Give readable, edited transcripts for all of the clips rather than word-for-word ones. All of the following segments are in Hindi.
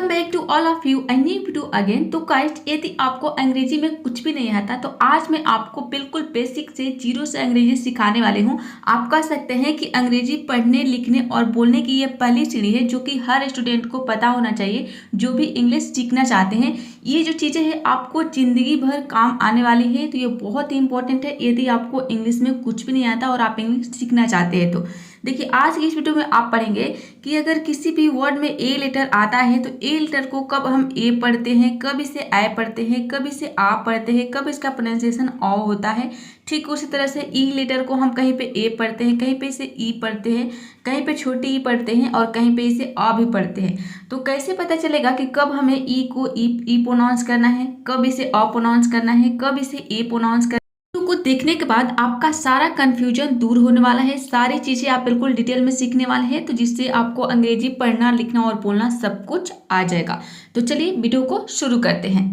Welcome back to all of you and new video again. तो गाइस, यदि आपको अंग्रेजी में कुछ भी नहीं आता तो आज मैं आपको बिल्कुल बेसिक से जीरो से अंग्रेजी सिखाने वाली हूँ। आप कह सकते हैं कि अंग्रेजी पढ़ने लिखने और बोलने की ये पहली सीढ़ी है जो कि हर स्टूडेंट को पता होना चाहिए जो भी इंग्लिश सीखना चाहते हैं। ये जो चीज़ें हैं आपको ज़िंदगी भर काम आने वाली है, तो ये बहुत ही इंपॉर्टेंट है यदि आपको इंग्लिश में कुछ भी नहीं आता और आप इंग्लिश सीखना चाहते हैं। तो देखिए, आज की इस वीडियो में आप पढ़ेंगे कि अगर किसी भी वर्ड में ए लेटर आता है तो ए लेटर को कब हम ए पढ़ते हैं, कब इसे आई पढ़ते हैं, कब इसे आ पढ़ते हैं, कब इसका प्रोनाउंसिएशन औ होता है। ठीक उसी तरह से ई लेटर को हम कहीं पे ए पढ़ते हैं, कहीं पे इसे ई पढ़ते हैं, कहीं पे छोटी ई पढ़ते हैं और कहीं पे इसे आ भी पढ़ते हैं। तो कैसे पता चलेगा कि कब हमें ई को ई प्रोनाउंस करना है, कब इसे अ प्रोनाउंस करना है, कब इसे ए प्रोनाउंस करना है। को देखने के बाद आपका सारा कंफ्यूजन दूर होने वाला है, सारी चीजें आप बिल्कुल डिटेल में सीखने वाले हैं, तो जिससे आपको अंग्रेजी पढ़ना लिखना और बोलना सब कुछ आ जाएगा। तो चलिए वीडियो को शुरू करते हैं।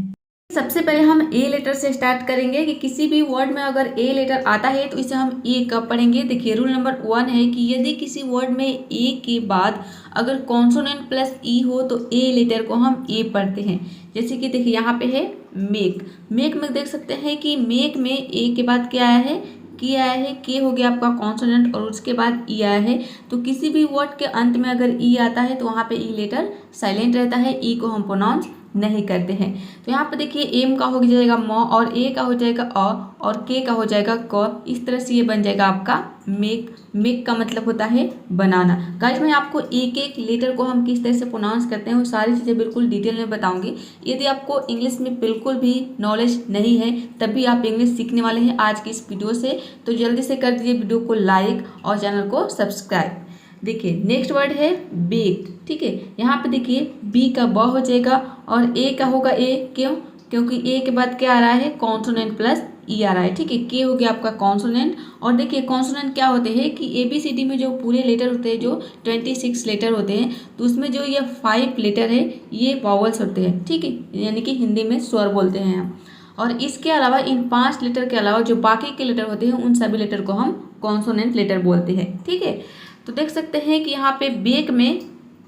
सबसे पहले हम ए लेटर से स्टार्ट करेंगे कि किसी भी वर्ड में अगर ए लेटर आता है तो इसे हम ए कब पढ़ेंगे। देखिए, रूल नंबर 1 है कि यदि किसी वर्ड में ए के बाद अगर कॉन्सोनेंट प्लस ई हो तो ए लेटर को हम ए पढ़ते हैं। जैसे कि देखिए यहाँ पे है मेक। मेक में देख सकते हैं कि मेक में ए के बाद क्या आया है, की आया है, के हो गया आपका कॉन्सोनेंट और उसके बाद ई आया है। तो किसी भी वर्ड के अंत में अगर ई आता है तो वहाँ पे ई लेटर साइलेंट रहता है, ई को हम प्रोनाउंस नहीं करते हैं। तो यहाँ पे देखिए एम का हो जाएगा म और ए का हो जाएगा अ और के का हो जाएगा क। इस तरह से ये बन जाएगा आपका मेक। मेक का मतलब होता है बनाना। गाइस, मैं आपको एक एक लेटर को हम किस तरह से प्रोनाउंस करते हैं वो सारी चीज़ें बिल्कुल डिटेल में बताऊंगी। यदि आपको इंग्लिश में बिल्कुल भी नॉलेज नहीं है तब भी आप इंग्लिश सीखने वाले हैं आज की इस वीडियो से, तो जल्दी से कर दीजिए वीडियो को लाइक और चैनल को सब्सक्राइब। देखिए नेक्स्ट वर्ड है बेक। ठीक है, यहाँ पे देखिए बी का ब हो जाएगा और ए का होगा ए। क्यों? क्योंकि ए के बाद क्या आ रहा है, कॉन्सोनेंट प्लस ई आ रहा है। ठीक है, के हो गया आपका कॉन्सोनेंट। और देखिए कॉन्सोनेंट क्या होते हैं कि ABCD में जो पूरे लेटर होते हैं, जो 26 लेटर होते हैं, तो उसमें जो ये 5 लेटर है ये वॉवल्स होते हैं। ठीक है, यानी कि हिंदी में स्वर बोलते हैं हम। और इसके अलावा इन 5 लेटर के अलावा जो बाकी के लेटर होते हैं उन सभी लेटर को हम कॉन्सोनेंट लेटर बोलते हैं। ठीक है, तो देख सकते हैं कि यहाँ पे बेक में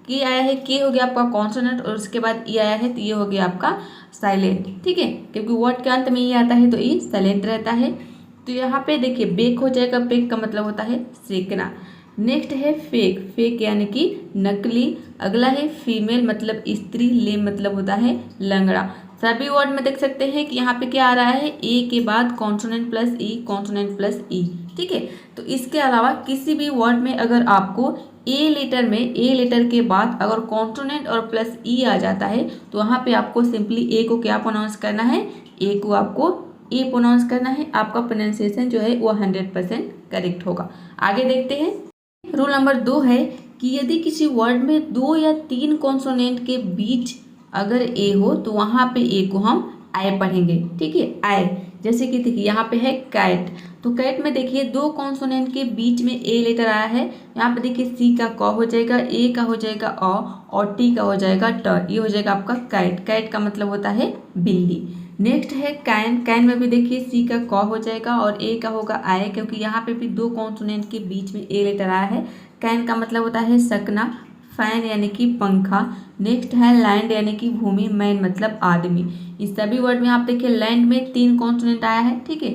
के आया है, के हो गया आपका कॉन्सोनेंट और उसके बाद ई आया है तो ये हो गया आपका साइलेंट। ठीक है, क्योंकि वर्ड के अंत में ई आता है तो ई साइलेंट रहता है। तो यहाँ पे देखिए बेक हो जाएगा, बेक का मतलब होता है सेकना। नेक्स्ट है फेक। फेक यानी कि नकली। अगला है फीमेल मतलब स्त्री। ले मतलब होता है लंगड़ा। सभी वर्ड में देख सकते हैं कि यहाँ पे क्या आ रहा है, ए के बाद कॉन्सोनेंट प्लस ई, कॉन्सोनेंट प्लस ई। ठीक है, तो इसके अलावा किसी भी वर्ड में अगर आपको ए लेटर में ए लेटर के बाद अगर कॉन्सोनेंट और प्लस ई आ जाता है तो वहाँ पे आपको सिंपली ए को क्या प्रोनाउंस करना है, ए को आपको ए प्रोनाउंस करना है। आपका प्रोनाउंसिएशन जो है वो 100% करेक्ट होगा। आगे देखते हैं। रूल नंबर 2 है कि यदि किसी वर्ड में 2 या 3 कॉन्सोनेंट के बीच अगर ए हो तो वहाँ पे ए को हम आई पढ़ेंगे। ठीक है, आई। जैसे कि देखिए यहाँ पे है कैट। तो कैट में देखिए 2 कॉन्सोनेंट के बीच में ए लेटर आया है। यहाँ पे देखिए सी का क हो जाएगा, ए का हो जाएगा अ और टी का हो जाएगा ट। ये हो जाएगा आपका कैट। कैट का मतलब होता है बिल्ली। नेक्स्ट है कैन। कैन में भी देखिए सी का क हो जाएगा और ए का होगा आई, क्योंकि यहाँ पे भी 2 कॉन्सोनेंट के बीच में ए लेटर आया है। कैन का मतलब होता है सकना। फैन यानी कि पंखा। नेक्स्ट है लैंड यानी कि भूमि। मैन मतलब आदमी। इस सभी वर्ड में आप देखिए लैंड में 3 कॉन्सोनेंट आया है। ठीक है,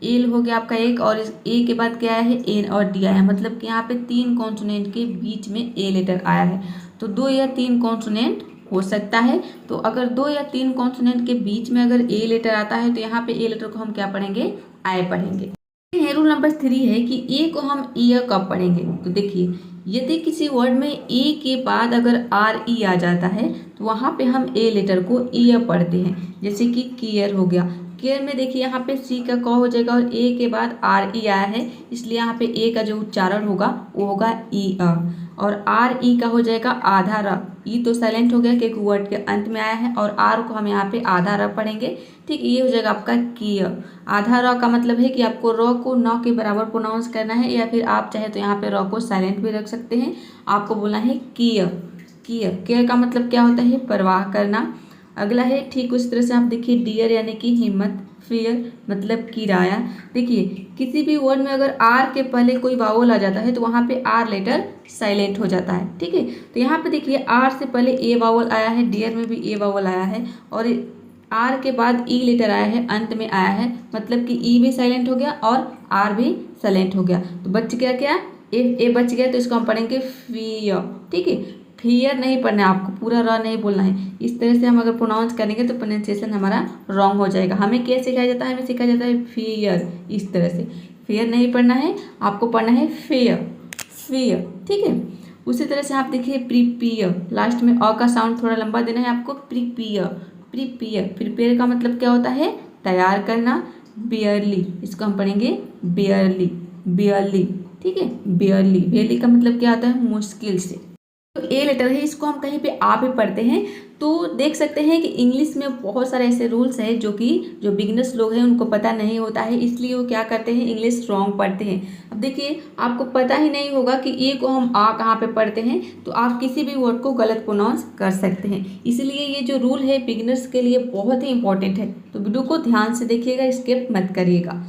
एल हो गया आपका एक और इस ए के बाद क्या आया है, एन और डी आया है। मतलब कि यहाँ पे 3 कॉन्सोनेंट के बीच में ए लेटर आया है। तो 2 या 3 कॉन्सोनेंट हो सकता है। तो अगर 2 या 3 कॉन्सोनेंट के बीच में अगर ए लेटर आता है तो यहाँ पे ए लेटर को हम क्या पढ़ेंगे, आई पढ़ेंगे। रूल नंबर 3 है कि ए को हम ईयर कब पढ़ेंगे। तो देखिए यदि किसी वर्ड में ए के बाद अगर आर ई आ जाता है तो वहाँ पे हम ए लेटर को ईयर पढ़ते हैं। जैसे कि केयर हो गया। केयर में देखिए यहाँ पे सी का क हो जाएगा और ए के बाद आर ई आया है, इसलिए यहाँ पे ए का जो उच्चारण होगा वो होगा ई अ। और आर ई का हो जाएगा आधा र। ई तो साइलेंट हो गया क्योंकि वर्ड के अंत में आया है और आर को हम यहाँ पे आधा र पढ़ेंगे। ठीक, ये हो जाएगा आपका किय। आधा र का मतलब है कि आपको र को न के बराबर प्रोनाउंस करना है, या फिर आप चाहे तो यहाँ पे र को साइलेंट भी रख सकते हैं। आपको बोलना है किय। किय। केयर का मतलब क्या होता है, परवाह करना। अगला है ठीक उस तरह से आप देखिए डियर यानी कि हिम्मत, फेयर मतलब किराया। देखिए किसी भी वर्ड में अगर आर के पहले कोई वावल आ जाता है तो वहाँ पे आर लेटर साइलेंट हो जाता है, ठीक है। तो यहाँ पे देखिए आर से पहले ए वावल आया है, डियर में भी ए वावल आया है, और आर के बाद ई लेटर आया है, अंत में आया है, मतलब कि ई भी साइलेंट हो गया और आर भी साइलेंट हो गया। तो बच गया क्या, ए बच गया, तो इसको हम पढ़ेंगे फियर, ठीक है। फियर नहीं पढ़ना है आपको, पूरा र नहीं बोलना है। इस तरह से हम अगर प्रोनाउंस करेंगे तो प्रोनाउंसिएशन हमारा रॉन्ग हो जाएगा। हमें क्या सिखाया जाता है, हमें सिखाया जाता है फियर, इस तरह से। फियर नहीं पढ़ना है आपको, पढ़ना है फेयर, फेयर, ठीक है। उसी तरह से आप देखिए प्रीपियर, लास्ट में अ का साउंड थोड़ा लंबा देना है आपको, प्रीपियर, प्रीपियर। प्रिपेयर का मतलब क्या होता है, तैयार करना। बियरली, इसको हम पढ़ेंगे बियरली, बियरली, ठीक है। बियरली, बियरली का मतलब क्या होता है, मुश्किल से। तो ए लेटर है, इसको हम कहीं पे आ पे पढ़ते हैं तो देख सकते हैं कि इंग्लिश में बहुत सारे ऐसे रूल्स हैं जो कि जो बिगिनर्स लोग हैं उनको पता नहीं होता है, इसलिए वो क्या करते हैं, इंग्लिश रॉन्ग पढ़ते हैं। अब देखिए आपको पता ही नहीं होगा कि ए को हम आ कहाँ पे पढ़ते हैं, तो आप किसी भी वर्ड को गलत प्रोनाउंस कर सकते हैं। इसलिए ये जो रूल है बिगिनर्स के लिए बहुत ही इंपॉर्टेंट है, तो वीडियो को ध्यान से देखिएगा, स्किप मत करिएगा।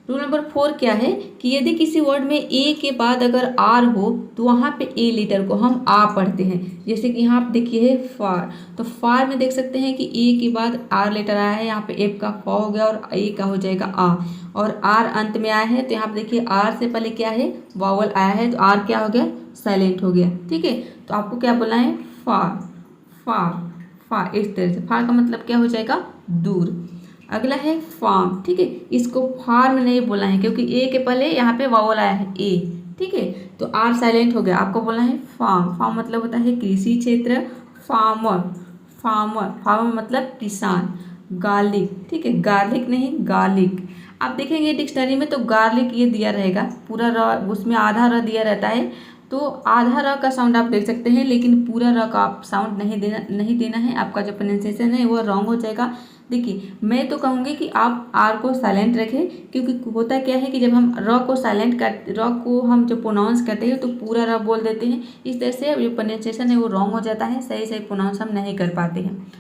रूल नंबर 4 क्या है कि यदि किसी वर्ड में ए के बाद अगर आर हो तो वहाँ पे ए लेटर को हम आ पढ़ते हैं। जैसे कि यहाँ आप देखिए है फार, तो फार में देख सकते हैं कि ए के बाद आर लेटर आया है, यहाँ पे एफ का फ हो गया और ए का हो जाएगा आ, और आर अंत में आया है, तो यहाँ पे देखिए आर से पहले क्या है, वावल आया है, तो आर क्या हो गया, साइलेंट हो गया, ठीक है। तो आपको क्या बोलना है, फार, फार, फार, इस तरह से। फार का मतलब क्या हो जाएगा, दूर। अगला है फार्म, ठीक है। इसको फार्म नहीं बोलना है क्योंकि ए के पहले यहाँ पे वावल आया है ए, ठीक है, तो आर साइलेंट हो गया। आपको बोलना है फार्म, फार्म मतलब होता है कृषि क्षेत्र। फार्मर, फार्मर, फार्मर मतलब किसान। गार्लिक, ठीक है, गार्लिक नहीं गार्लिक। आप देखेंगे डिक्शनरी में तो गार्लिक ये दिया रहेगा, पूरा र उसमें आधा र दिया रहता है, तो आधा र का साउंड आप देख सकते हैं, लेकिन पूरा र का आप साउंड नहीं देना है, आपका जो प्रोनाउंसिएशन है वो रॉन्ग हो जाएगा। देखिए मैं तो कहूँगी कि आप आर को साइलेंट रखें, क्योंकि होता क्या है कि जब हम र को साइलेंट कर, र को हम जब प्रोनाउंस करते हैं तो पूरा र बोल देते हैं, इस तरह से जो प्रोनाउंसिएशन है वो रॉन्ग हो जाता है, सही सही प्रोनाउंस हम नहीं कर पाते हैं।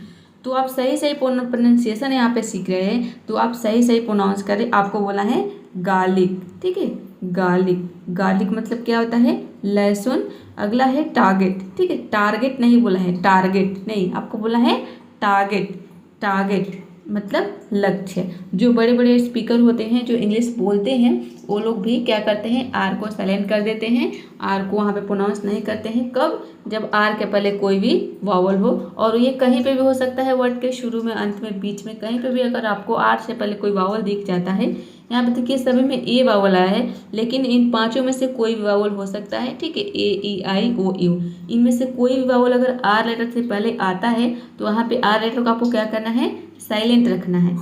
तो आप सही सही प्रोनाउंसिएशन यहाँ पे सीख रहे हैं, तो आप सही सही प्रोनाउंस करें। आपको बोला है गार्लिक, ठीक है, गार्लिक, गार्लिक मतलब क्या होता है, लहसुन। अगला है टारगेट, ठीक है, टारगेट नहीं बोला है, टारगेट नहीं, आपको बोला है टारगेट, टारगेट मतलब लक्ष्य। जो बड़े बड़े स्पीकर होते हैं जो इंग्लिश बोलते हैं वो लोग भी क्या करते हैं, आर को साइलेंट कर देते हैं, आर को वहाँ पे प्रोनाउंस नहीं करते हैं। कब, जब आर के पहले कोई भी वावल हो, और ये कहीं पे भी हो सकता है, वर्ड के शुरू में, अंत में, बीच में, कहीं पे भी अगर आपको आर से पहले कोई वावल दिख जाता है। यहाँ पे देखिए सभी में ए वावल आया है, लेकिन इन पांचों में से कोई भी वावल हो सकता है, ठीक है, ए ई आई ओ यू, इनमें से कोई भी वावल अगर आर लेटर से पहले आता है तो वहाँ पे आर लेटर को आपको क्या करना है, साइलेंट रखना है।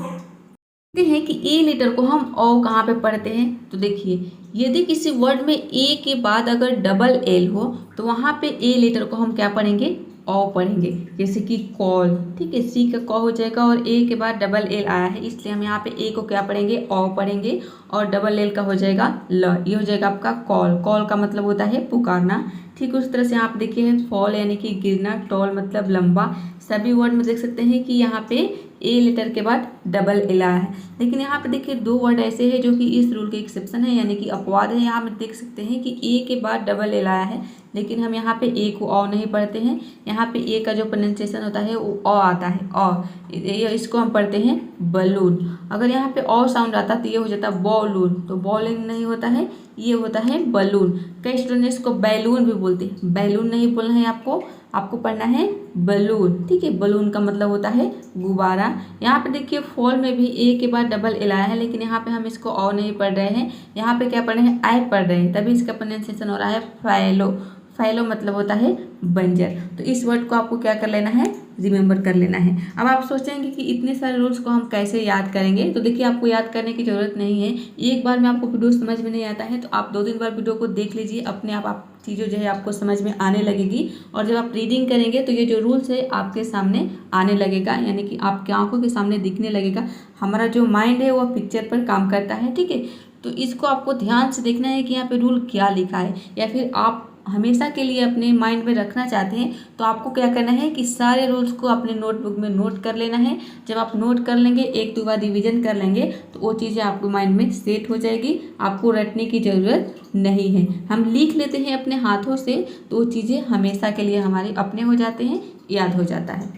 देखते हैं कि ए लेटर को हम ओ कहाँ पे पढ़ते हैं, तो देखिए यदि किसी वर्ड में ए के बाद अगर डबल एल हो तो वहाँ पे ए लेटर को हम क्या पढ़ेंगे, ओ पढ़ेंगे। जैसे कि कॉल, ठीक है, सी का कॉ हो जाएगा और ए के बाद डबल एल आया है, इसलिए हम यहाँ पे ए को क्या पढ़ेंगे, ओ पढ़ेंगे, और डबल एल का हो जाएगा ल, ये हो जाएगा आपका कॉल। कॉल का मतलब होता है पुकारना। ठीक उस तरह से आप देखिए फॉल यानी कि गिरना, टॉल मतलब लंबा। सभी वर्ड में देख सकते हैं कि यहाँ पे ए लेटर के बाद डबल एल आया है, लेकिन यहाँ पे देखिए दो वर्ड ऐसे हैं जो कि इस रूल के एक्सेप्शन है, यानी कि अपवाद है। यहाँ पे देख सकते हैं कि ए के बाद डबल एल आया है, लेकिन हम यहाँ पे ए को ओ नहीं पढ़ते हैं। यहाँ पे ए का जो प्रोनाउंसिएशन होता है वो ओ आता है, ओ, इसको हम पढ़ते हैं बलून। अगर यहाँ पे ओ साउंड आता तो ये हो जाता बॉलून, तो बॉलिंग नहीं होता है, ये होता है बलून। कई स्टूडेंट इसको बैलून भी बोलते हैं, बैलून नहीं बोलना है आपको, आपको पढ़ना है बलून, ठीक है। बलून का मतलब होता है गुब्बारा। यहाँ पे देखिए फॉल में भी ए के बाद डबल एल आया है, लेकिन यहाँ पे हम इसको ओ नहीं पढ़ रहे हैं, यहाँ पे क्या पढ़ रहे हैं, आई पढ़ रहे हैं, तभी इसका प्रोनाउंसिएशन हो रहा है फैलो। फैलो मतलब होता है बंजर। तो इस वर्ड को आपको क्या कर लेना है, रिमेंबर कर लेना है। अब आप सोचेंगे कि इतने सारे रूल्स को हम कैसे याद करेंगे, तो देखिए आपको याद करने की ज़रूरत नहीं है। एक बार में आपको वीडियो समझ में नहीं आता है तो आप 2-3 बार वीडियो को देख लीजिए, अपने आप चीज़ें जो है आपको समझ में आने लगेगी, और जब आप रीडिंग करेंगे तो ये जो रूल्स है आपके सामने आने लगेगा, यानी कि आपके आंखों के सामने दिखने लगेगा। हमारा जो माइंड है वो पिक्चर पर काम करता है, ठीक है। तो इसको आपको ध्यान से देखना है कि यहाँ पे रूल क्या लिखा है, या फिर आप हमेशा के लिए अपने माइंड में रखना चाहते हैं तो आपको क्या करना है कि सारे रूल्स को अपने नोटबुक में नोट कर लेना है। जब आप नोट कर लेंगे, एक दो बार रिविजन कर लेंगे तो वो चीज़ें आपके माइंड में सेट हो जाएगी, आपको रटने की ज़रूरत नहीं है। हम लिख लेते हैं अपने हाथों से तो वो चीज़ें हमेशा के लिए हमारे अपने हो जाते हैं, याद हो जाता है।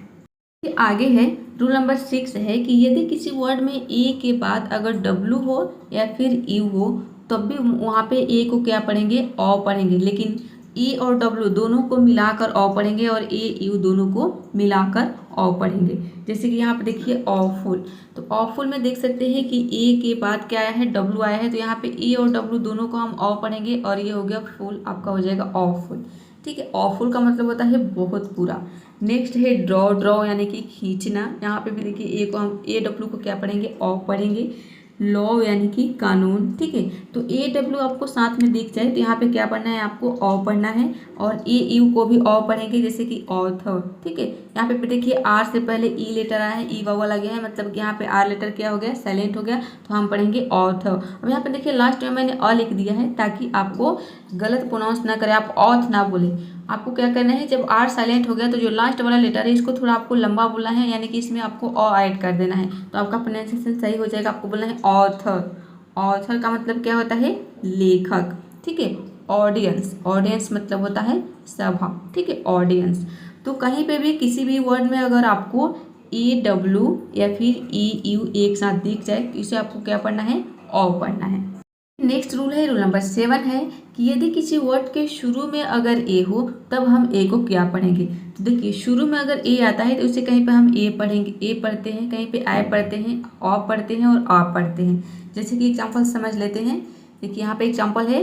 आगे है रूल नंबर 6 है कि यदि किसी वर्ड में ए के बाद अगर डब्लू हो या फिर यू हो तब भी वहाँ पे ए को क्या पढ़ेंगे, ऑ पढ़ेंगे, लेकिन ई और डब्लू दोनों को मिलाकर ऑ पढ़ेंगे और ए यू दोनों को मिलाकर ऑ पढ़ेंगे। जैसे कि यहाँ पे देखिए ऑफुल, तो ऑफुल में देख सकते हैं कि ए के बाद क्या आया है, डब्लू आया है, तो यहाँ पे ए और डब्लू दोनों को हम ऑ पढ़ेंगे और ये हो गया फुल, आपका हो जाएगा ऑफुल। ठीक है, ऑफुल का मतलब होता है बहुत पूरा। नेक्स्ट है ड्रॉ, ड्रॉ यानी कि खींचना, यहाँ पे भी देखिए ए को हम ए डब्लू को क्या पढ़ेंगे, ऑ पढ़ेंगे। लॉ यानी कि कानून। ठीक है, तो ए डब्ल्यू आपको साथ में दिख जाए तो यहाँ पे क्या पढ़ना है, आपको ऑ पढ़ना है और ए यू को भी ऑ पढ़ेंगे, जैसे कि ऑथर। ठीक है, यहाँ पे देखिए आर से पहले ई लेटर आया है, ई वावल आ गया है, मतलब कि यहाँ पे आर लेटर क्या हो गया, साइलेंट हो गया, तो हम पढ़ेंगे ऑथर। अब यहाँ पे देखिए लास्ट में मैंने अ लिख दिया है ताकि आपको गलत प्रोनाउंस ना करे, आप ऑथ ना बोले। आपको क्या करना है, जब आर साइलेंट हो गया तो जो लास्ट वाला लेटर है इसको थोड़ा आपको लंबा बोलना है, यानी कि इसमें आपको ऑ ऐड कर देना है तो आपका प्रोनाउंसिएशन सही हो जाएगा। आपको बोलना है ऑथर। ऑथर का मतलब क्या होता है, लेखक। ठीक है, ऑडियंस, ऑडियंस मतलब होता है सभा। ठीक है, ऑडियंस। तो कहीं पे भी किसी भी वर्ड में अगर आपको ए डब्ल्यू या फिर ई यू एक साथ दिख जाए तो इसे आपको क्या पढ़ना है, ऑ पढ़ना है। नेक्स्ट रूल है, रूल नंबर 7 है कि यदि किसी वर्ड के शुरू में अगर ए हो तब हम ए को क्या पढ़ेंगे। तो देखिए शुरू में अगर ए आता है तो उसे कहीं पे हम ए पढ़ेंगे, ए पढ़ते हैं, कहीं पे आई पढ़ते हैं, ऑ पढ़ते हैं और आ पढ़ते हैं। जैसे कि एग्जाम्पल समझ लेते हैं। देखिए यहाँ पे एग्जाम्पल है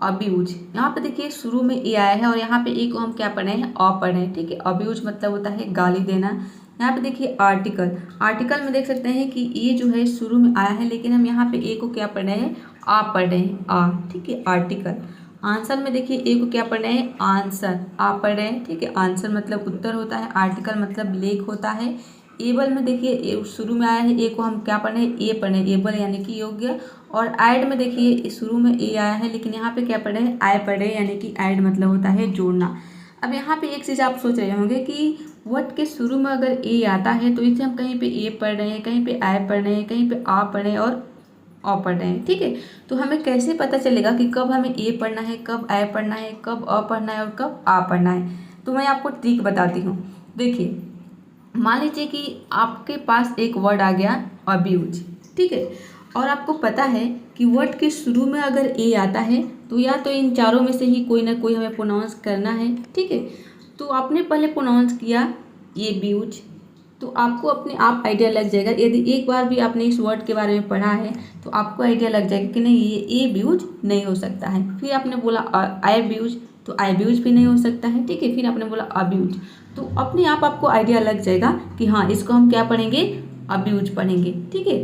अब्यूज, यहाँ पे देखिए शुरू में ए आया है और यहाँ पे ए को हम क्या पढ़ रहे हैं, ऑ पढ़ रहे हैं। ठीक है, अब्यूज मतलब होता है गाली देना। यहाँ पे देखिए आर्टिकल, आर्टिकल में देख सकते हैं कि ए जो है शुरू में आया है लेकिन हम यहाँ पे ए को क्या पढ़ रहे हैं, आ पढ़ रहे हैं, आ। ठीक है, आर्टिकल। आंसर में देखिए ए को क्या पढ़ रहे हैं, आंसर, आ पढ़ रहे हैं। ठीक है, आंसर मतलब उत्तर होता है, आर्टिकल मतलब लेख होता है। एबल में देखिए शुरू में आया है, ए को हम क्या पढ़ रहे हैं, ए पढ़ रहे हैं, एबल यानी कि योग्य। और ऐड में देखिए शुरू में ए आया है लेकिन यहाँ पे क्या पढ़ रहे हैं, आई पढ़ रहे हैं, यानी कि ऐड मतलब होता है जोड़ना। अब यहाँ पे एक चीज़ आप सोच रहे होंगे कि वर्ड के शुरू में अगर ए आता है तो इसे हम कहीं पे ए पढ़ रहे हैं, कहीं पे आई पढ़ रहे हैं, कहीं पे आ पढ़ रहे हैं और ऑ पढ़ रहे हैं। ठीक है, तो हमें कैसे पता चलेगा कि कब हमें ए पढ़ना है, कब आई पढ़ना है, कब अ पढ़ना है और कब आ पढ़ना है। तो मैं आपको ट्रिक बताती हूँ। देखिए मान लीजिए कि आपके पास एक वर्ड आ गया अब्यूज। ठीक है, और आपको पता है कि वर्ड के शुरू में अगर ए आता है तो या तो इन चारों में से ही कोई ना कोई हमें प्रोनाउंस करना है। ठीक है, तो आपने पहले प्रोनाउंस किया ये ब्यूज, तो आपको अपने आप आइडिया लग जाएगा। यदि एक बार भी आपने इस वर्ड के बारे में पढ़ा है तो आपको आइडिया लग जाएगा कि नहीं ये ए ब्यूज नहीं हो सकता है। फिर आपने बोला आई ब्यूज, तो आई ब्यूज भी नहीं हो सकता है। ठीक है, फिर आपने बोला अब्यूज, तो अपने आप आपको आइडिया लग जाएगा कि हाँ इसको हम क्या पढ़ेंगे, अब्यूज पढ़ेंगे। ठीक है,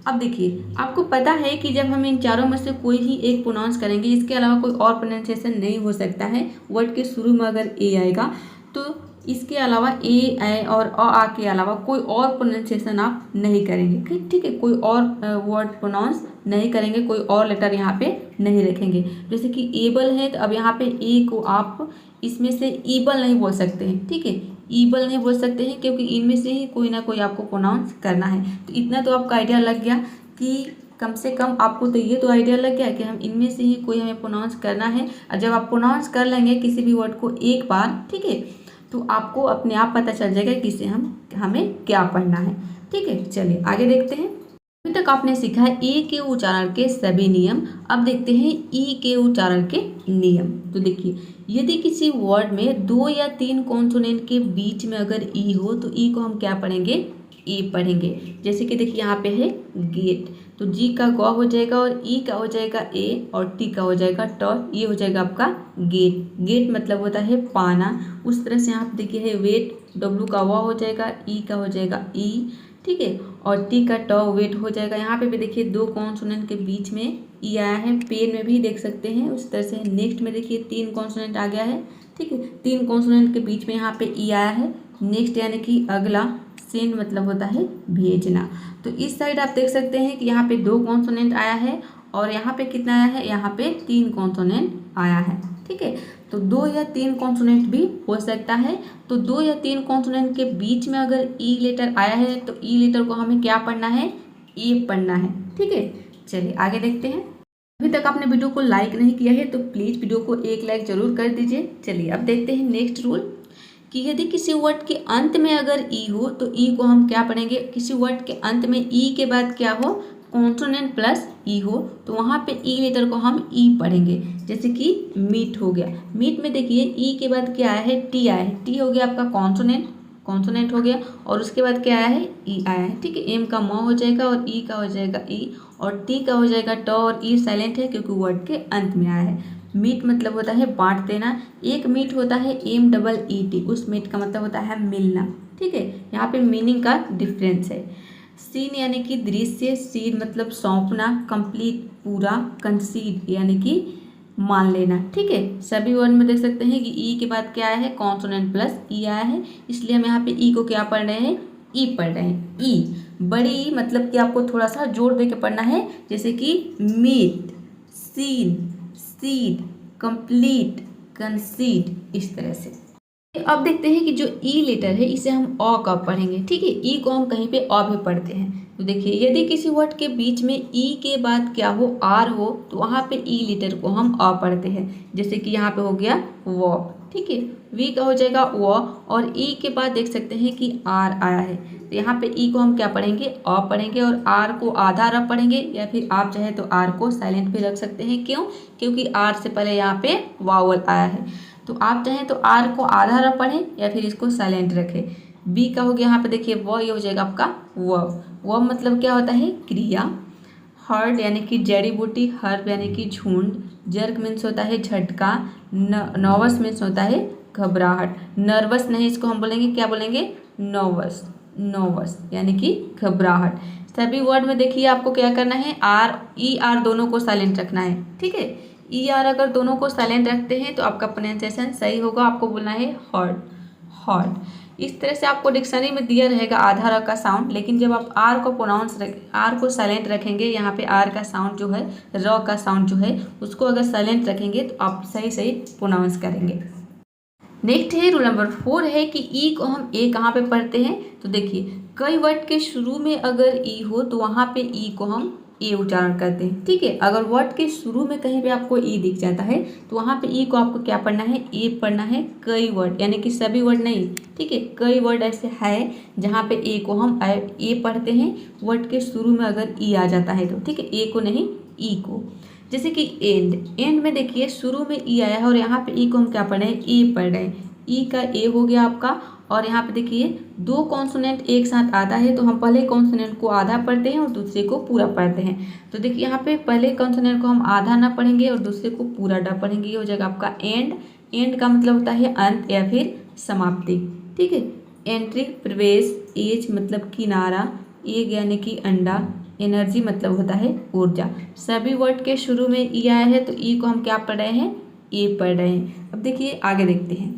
अब देखिए आपको पता है कि जब हम इन चारों में से कोई ही एक प्रोनाउंस करेंगे, इसके अलावा कोई और प्रोनाउंसिएशन नहीं हो सकता है। वर्ड के शुरू में अगर ए आएगा तो इसके अलावा ए आई और आ के अलावा कोई और प्रोनाउंसिएशन आप नहीं करेंगे। ठीक है, कोई और वर्ड प्रोनाउंस नहीं करेंगे, कोई और लेटर यहाँ पे नहीं रखेंगे। जैसे कि एबल है तो अब यहाँ पे ए को आप इसमें से ईबल नहीं बोल सकते हैं। ठीक है, ईबल नहीं बोल सकते हैं क्योंकि इनमें से ही कोई ना कोई आपको प्रोनाउंस करना है। तो इतना तो आपका आइडिया लग गया कि कम से कम आपको तो ये तो आइडिया लग गया कि हम इनमें से ही कोई हमें प्रोनाउंस करना है। और जब आप प्रोनाउंस कर लेंगे किसी भी वर्ड को एक बार, ठीक है, तो आपको अपने आप पता चल जाएगा कि इसे हमें क्या पढ़ना है। ठीक है, चलिए आगे देखते हैं। अभी तक आपने सीखा है ए के उच्चारण के सभी नियम। अब देखते हैं ई के उच्चारण के नियम। तो देखिए यदि किसी वर्ड में 2 या 3 कॉन्सोनेंट के बीच में अगर ई हो तो ई को हम क्या पढ़ेंगे, ए पढ़ेंगे। जैसे कि देखिए यहाँ पे है गेट, तो जी का ग हो जाएगा और ई का हो जाएगा ए और टी का हो जाएगा ट, ये हो जाएगा आपका गेट। गेट मतलब होता है पाना। उस तरह से यहाँ पे देखिए है वेट, डब्लू का व हो जाएगा, ई का हो जाएगा ई, ठीक है, और टी का ट वेट हो जाएगा। यहाँ पे भी देखिए 2 कॉन्सोनेंट के बीच में ई आया है, पेन में भी देख सकते हैं उस तरह से। नेक्स्ट में देखिए 3 कॉन्सोनेंट आ गया है। ठीक है, 3 कॉन्सोनेंट के बीच में यहाँ पे ई आया है। नेक्स्ट यानी कि अगला, सेंड मतलब होता है भेजना। तो इस साइड आप देख सकते हैं कि यहाँ पे 2 कॉन्सोनेंट आया है और यहाँ पे कितना आया है, यहाँ पे 3 कॉन्सोनेंट आया है। ठीक है। तो 2 या 3 कॉन्सोनेंट भी हो सकता है। तो 2 या 3 कॉन्सोनेंट के बीच में अगर ई लेटर आया है तो ई लेटर को हमें क्या पढ़ना है, ए पढ़ना है, ठीक है। चलिए आगे देखते हैं। अभी तक आपने वीडियो को लाइक नहीं किया है तो प्लीज़ वीडियो को एक लाइक जरूर कर दीजिए। चलिए अब देखते हैं नेक्स्ट रूल कि यदि किसी वर्ड के अंत में अगर ई हो तो ई को हम क्या पढ़ेंगे, किसी वर्ड के अंत में ई के बाद क्या हो, कॉन्सोनेंट प्लस ई हो, तो वहाँ पे ई लेटर को हम ई पढ़ेंगे। जैसे कि मीट हो गया, मीट में देखिए ई के बाद क्या आया है, टी आया है, टी हो गया आपका कॉन्सोनेंट हो गया, और उसके बाद क्या आया है, ई आया है, ठीक है। एम का म हो जाएगा और ई का हो जाएगा ई, और टी का हो जाएगा ट, और ई साइलेंट है क्योंकि वर्ड के अंत में आया है। मीट मतलब होता है बांट देना, एक मीट होता है MEET, उस मीट का मतलब होता है मिलना, ठीक है। यहाँ पे मीनिंग का डिफरेंस है। सीन यानी कि दृश्य, सीड मतलब सौंपना, कंप्लीट पूरा, कंसीड यानी कि मान लेना, ठीक है। सभी वर्ड में देख सकते हैं कि ई के बाद क्या आया है, कॉन्सोनेंट प्लस ई आया है, इसलिए हम यहाँ पे ई को क्या पढ़ रहे हैं, ई पढ़ रहे हैं। ई बड़ी ई मतलब कि आपको थोड़ा सा जोर दे के पढ़ना है, जैसे कि meet, seen, seed, complete, concede, इस तरह से। अब देखते हैं कि जो ई लेटर है इसे हम अ कब पढ़ेंगे, ठीक है। ई को हम कहीं पे अ भी पढ़ते हैं। तो देखिए यदि किसी वर्ड के बीच में ई के बाद क्या हो, आर हो, तो वहाँ पे ई लेटर को हम अ पढ़ते हैं। जैसे कि यहाँ पे हो गया व, ठीक है। वी का हो जाएगा व, और ई के बाद देख सकते हैं कि आर आया है, तो यहाँ पे ई को हम क्या पढ़ेंगे, अ पढ़ेंगे, और आर को आधा र पढ़ेंगे, या फिर आप चाहे तो आर को साइलेंट भी रख सकते हैं। क्यों, क्योंकि आर से पहले यहाँ पे वावल आया है, तो आप चाहें तो आर को आधा र पढ़ें या फिर इसको साइलेंट रखें। बी का हो गया यहाँ पे देखिए व, ये हो जाएगा आपका व मतलब क्या होता है, क्रिया। हर्ड यानी कि जड़ी बूटी, हर्ब यानी कि झुंड, जर्क मीन्स होता है झटका, नर्वस मीन्स होता है घबराहट, नर्वस नहीं, इसको हम बोलेंगे क्या बोलेंगे, नर्वस यानी कि घबराहट। सभी वर्ड में देखिए आपको क्या करना है, आर ई आर दोनों को साइलेंट रखना है, ठीक है। ई आर अगर दोनों को साइलेंट रखते हैं तो आपका प्रोनाउंसिएशन सही होगा। आपको बोलना है हॉट। इस तरह से आपको डिक्शनरी में दिया रहेगा आधा र का साउंड, लेकिन जब आप आर को साइलेंट रखेंगे, यहाँ पे आर का साउंड जो है, र का साउंड जो है, उसको अगर साइलेंट रखेंगे तो आप सही प्रोनाउंस करेंगे। नेक्स्ट है रूल नंबर 4 है कि ई को हम ए कहाँ पे पढ़ते हैं। तो देखिए कई वर्ड के शुरू में अगर ई हो तो वहाँ पे ई को हम ए उच्चारण करते हैं, ठीक है। अगर वर्ड के शुरू में कहीं भी आपको ई दिख जाता है तो वहाँ पे ई को आपको क्या पढ़ना है, ए पढ़ना है। कई वर्ड यानी कि सभी वर्ड नहीं, ठीक है। कई वर्ड ऐसे है जहाँ पे ए को हम ए पढ़ते हैं, वर्ड के शुरू में अगर ई आ जाता है तो, ठीक है। ए को नहीं, ई को। जैसे कि एंड में देखिए शुरू में ई आया है और यहाँ पे ई को हम क्या पढ़ रहे हैं, ए पढ़ रहे हैं। ई का ए हो गया आपका, और यहाँ पे देखिए 2 कॉन्सोनेंट एक साथ आता है तो हम पहले कॉन्सोनेंट को आधा पढ़ते हैं और दूसरे को पूरा पढ़ते हैं। तो देखिए यहाँ पे पहले कॉन्सोनेंट को हम आधा ना पढ़ेंगे और दूसरे को पूरा ना पढ़ेंगे, ये हो जाएगा आपका एंड का मतलब होता है अंत या फिर समाप्ति, ठीक है। एंट्री प्रवेश, एज मतलब किनारा, एग यानी कि अंडा, एनर्जी मतलब होता है ऊर्जा। सभी वर्ड के शुरू में ई आया है तो ई को हम क्या पढ़ रहे हैं, ए पढ़ रहे हैं। अब देखिए आगे देखते हैं।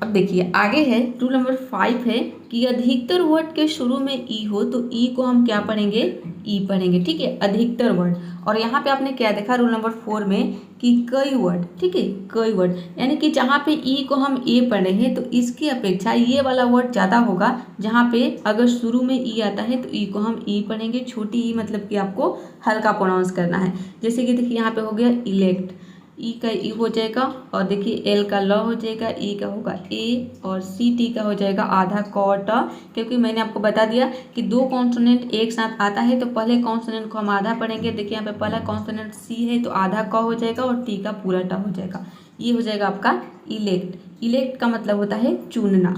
अब देखिए आगे है रूल नंबर 5 है कि अधिकतर वर्ड के शुरू में ई हो तो ई को हम क्या पढ़ेंगे, ई पढ़ेंगे, ठीक है। अधिकतर वर्ड, और यहाँ पे आपने क्या देखा रूल नंबर 4 में कि कई वर्ड, ठीक है। कई वर्ड यानी कि जहाँ पे ई को हम ए पढ़े हैं तो इसकी अपेक्षा ये वाला वर्ड ज़्यादा होगा। जहाँ पे अगर शुरू में ई आता है तो ई को हम ई पढ़ेंगे, छोटी ई मतलब कि आपको हल्का प्रोनाउंस करना है। जैसे कि देखिए यहाँ पे हो गया इलेक्ट, ई का ई हो जाएगा, और देखिए एल का ल हो जाएगा, ई का होगा ए, और सी टी का हो जाएगा आधा क ट, क्योंकि मैंने आपको बता दिया कि 2 कॉन्सोनेंट एक साथ आता है तो पहले कॉन्सोनेंट को हम आधा पढ़ेंगे। देखिए यहाँ पे पहला कॉन्सोनेंट सी है तो आधा क हो जाएगा और टी का पूरा ट हो जाएगा। ये हो जाएगा आपका इलेक्ट का मतलब होता है चुनना।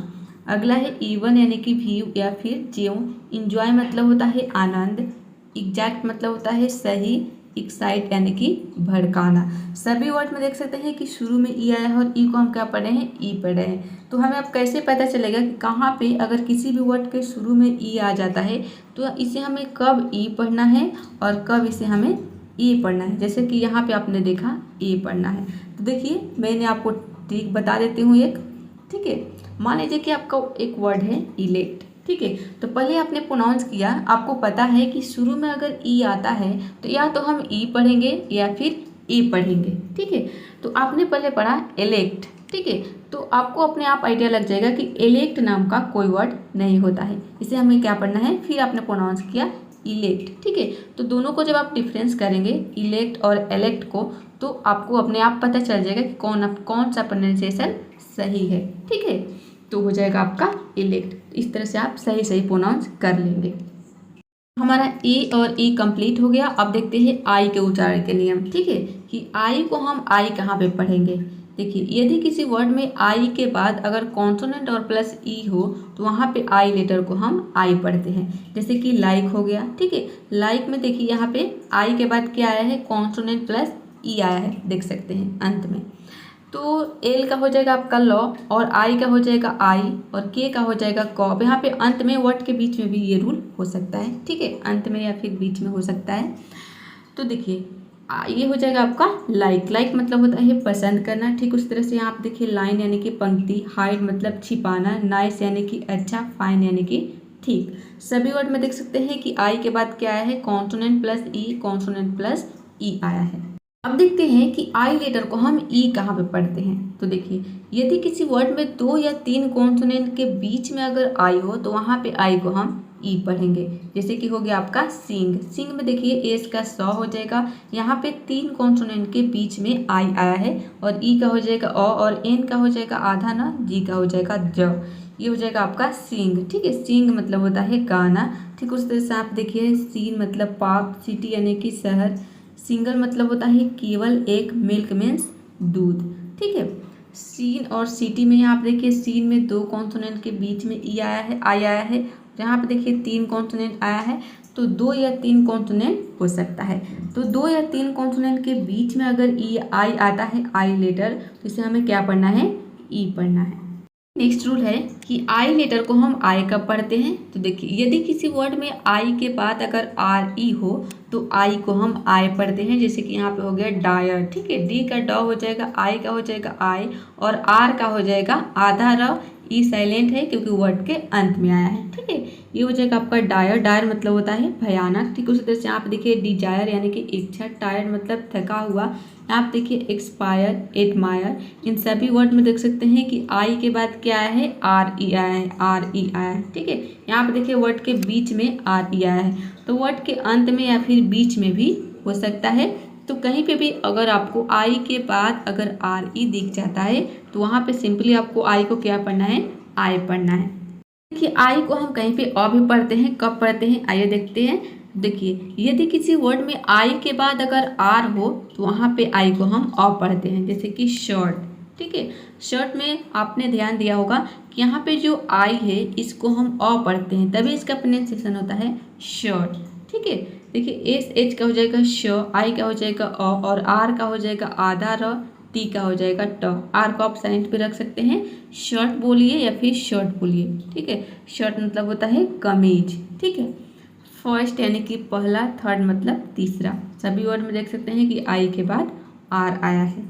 अगला है इवन यानी कि व्यू या फिर ज्यों। इंजॉय मतलब होता है आनंद। एग्जैक्ट मतलब होता है सही। एक्साइट यानी कि भड़काना। सभी वर्ड में देख सकते हैं कि शुरू में ई आया है और ई को हम क्या पढ़ रहे हैं, ई पढ़ रहे हैं। तो हमें अब कैसे पता चलेगा कि कहाँ पे अगर किसी भी वर्ड के शुरू में ई आ जाता है तो इसे हमें कब ई पढ़ना है और कब इसे हमें ए पढ़ना है। जैसे कि यहाँ पे आपने देखा ए पढ़ना है, तो देखिए मैंने आपको ट्रिक बता देती हूँ एक, ठीक है। मान लीजिए कि आपका एक वर्ड है इलेक्ट, ठीक है। तो पहले आपने प्रोनाउंस किया, आपको पता है कि शुरू में अगर ई आता है तो या तो हम ई पढ़ेंगे या फिर ए पढ़ेंगे, ठीक है। तो आपने पहले पढ़ा इलेक्ट, ठीक है, तो आपको अपने आप आइडिया लग जाएगा कि इलेक्ट नाम का कोई वर्ड नहीं होता है। इसे हमें क्या पढ़ना है, फिर आपने प्रोनाउंस किया इलेक्ट, ठीक है। तो दोनों को जब आप डिफरेंस करेंगे इलेक्ट और इलेक्ट को, तो आपको अपने आप पता चल जाएगा कि कौन सा प्रोनाउंसिएशन सही है, ठीक है। तो हो जाएगा आपका इलेक्ट। इस तरह से आप सही सही प्रोनाउंस कर लेंगे। हमारा ए और ई कंप्लीट हो गया। अब देखते हैं आई के उच्चारण के नियम, ठीक है, कि आई को हम आई कहाँ पे पढ़ेंगे। देखिए, यदि किसी वर्ड में आई के बाद अगर कॉन्सोनेंट और प्लस ई हो तो वहाँ पे आई लेटर को हम आई पढ़ते हैं। जैसे कि लाइक हो गया, ठीक है, लाइक में देखिए यहाँ पे आई के बाद क्या आया है, कॉन्सोनेंट प्लस ई आया है, देख सकते हैं अंत में। तो एल का हो जाएगा आपका लॉ, और आई का हो जाएगा आई, और के का हो जाएगा कॉब। यहाँ पे अंत में वर्ड के बीच में भी ये रूल हो सकता है, ठीक है, अंत में या फिर बीच में हो सकता है। तो देखिए ये हो जाएगा आपका लाइक। लाइक मतलब होता है पसंद करना, ठीक उस तरह से यहाँ आप देखिए लाइन यानी कि पंक्ति, हाइड मतलब छिपाना, नाइस यानी कि अच्छा, फाइन यानी कि ठीक। सभी वर्ड में देख सकते हैं कि आई के बाद क्या आया है, कॉन्सोनेंट प्लस ई, कॉन्सोनेंट प्लस ई आया है। अब देखते हैं कि आई लेटर को हम ई कहाँ पे पढ़ते हैं। तो देखिए, यदि किसी वर्ड में 2 या 3 कॉन्सोनेंट के बीच में अगर आई हो तो वहाँ पे आई को हम ई पढ़ेंगे। जैसे कि हो गया आपका सिंग। सिंग में देखिए एस का सौ हो जाएगा, यहाँ पे 3 कॉन्सोनेंट के बीच में आई आया है, और ई का हो जाएगा अ, और एन का हो जाएगा आधा न, जी का हो जाएगा ज। ये हो जाएगा आपका सिंग, ठीक है। सिंग मतलब होता है गाना, ठीक उस तरह से आप देखिए सीन मतलब पाप, सिटी यानी कि शहर, सिंगल मतलब होता है केवल एक, मिल्क मीन्स दूध, ठीक है। सीन और सिटी में यहाँ आप देखिए सीन में 2 कॉन्सोनेंट के बीच में ई आया है, आई आया है, यहाँ पे देखिए 3 कॉन्सोनेंट आया है, तो 2 या 3 कॉन्सोनेंट हो सकता है। तो 2 या 3 कॉन्सोनेंट के बीच में अगर ई आई आता है, आई लेटर, तो इसे हमें क्या पढ़ना है, ई पढ़ना है। नेक्स्ट रूल है कि आई लेटर को हम आई कब पढ़ते हैं। तो देखिए, यदि किसी वर्ड में आई के बाद अगर आर ई हो तो आई को हम आई पढ़ते हैं। जैसे कि यहाँ पे हो गया डायर, ठीक है, डी का डॉ हो जाएगा, आई का हो जाएगा आई, और आर का हो जाएगा आधा र, ई साइलेंट है क्योंकि वर्ड के अंत में आया है, ठीक है। ये हो जाएगा आपका डायर। डायर मतलब होता है भयानक, ठीक उसी तरह से आप देखिए डिजायर यानी कि इच्छा, टायर्ड मतलब थका हुआ, आप देखिए एक्सपायर, एडमायर, इन सभी वर्ड में देख सकते हैं कि आई के बाद क्या आया है, आर ई आया है, आर ई आया है, ठीक है। यहाँ पे देखिए वर्ड के बीच में आर ई आया है, तो वर्ड के अंत में या फिर बीच में भी हो सकता है। तो कहीं पे भी अगर आपको आई के बाद अगर आर ई दिख जाता है तो वहाँ पे सिंपली आपको आई को क्या पढ़ना है, आई पढ़ना है। देखिए आई को हम कहीं पे अ भी पढ़ते हैं, कब पढ़ते हैं आइए देखते हैं। देखिए, यदि किसी वर्ड में आई के बाद अगर आर हो तो वहाँ पे आई को हम अ पढ़ते हैं। जैसे कि शर्ट, ठीक है, शर्ट में आपने ध्यान दिया होगा कि यहाँ पे जो आई है इसको हम अ पढ़ते हैं, तभी इसका प्रोनाउंसिएशन होता है शर्ट, ठीक है। देखिए एस एच का हो जाएगा श, आई का हो जाएगा अ, और आर का हो जाएगा आधा र, टी का हो जाएगा ट। आर को आप साइलेंट पे रख सकते हैं, शर्ट बोलिए या फिर शर्ट बोलिए, ठीक है। शर्ट मतलब होता है कमीज, ठीक है। फर्स्ट यानी कि पहला, थर्ड मतलब तीसरा। सभी वर्ड में देख सकते हैं कि आई के बाद आर आया है।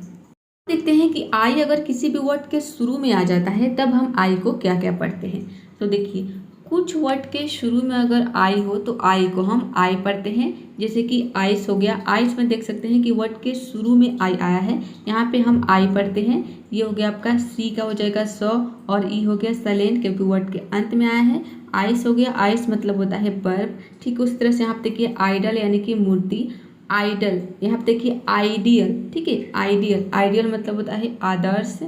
देखते हैं कि आई अगर किसी भी वर्ड के शुरू में आ जाता है तब हम आई को क्या क्या पढ़ते हैं। तो देखिए, कुछ वर्ड के शुरू में अगर आई हो तो आई को हम आई पढ़ते हैं। जैसे कि आइस हो गया, आइस में देख सकते हैं कि वर्ड के शुरू में आई आया है, यहाँ पे हम आई पढ़ते हैं। ये हो गया आपका सी का हो जाएगा सौ, और ई हो गया साइलेंट क्योंकि वर्ड के अंत में आया है। आइस हो गया, आइस मतलब होता है बर्फ, ठीक उस तरह से यहाँ पे देखिए आइडल यानी कि मूर्ति, आइडल यहाँ पे देखिए आइडियल, ठीक है, आइडियल, आइडियल मतलब होता है आदर्श,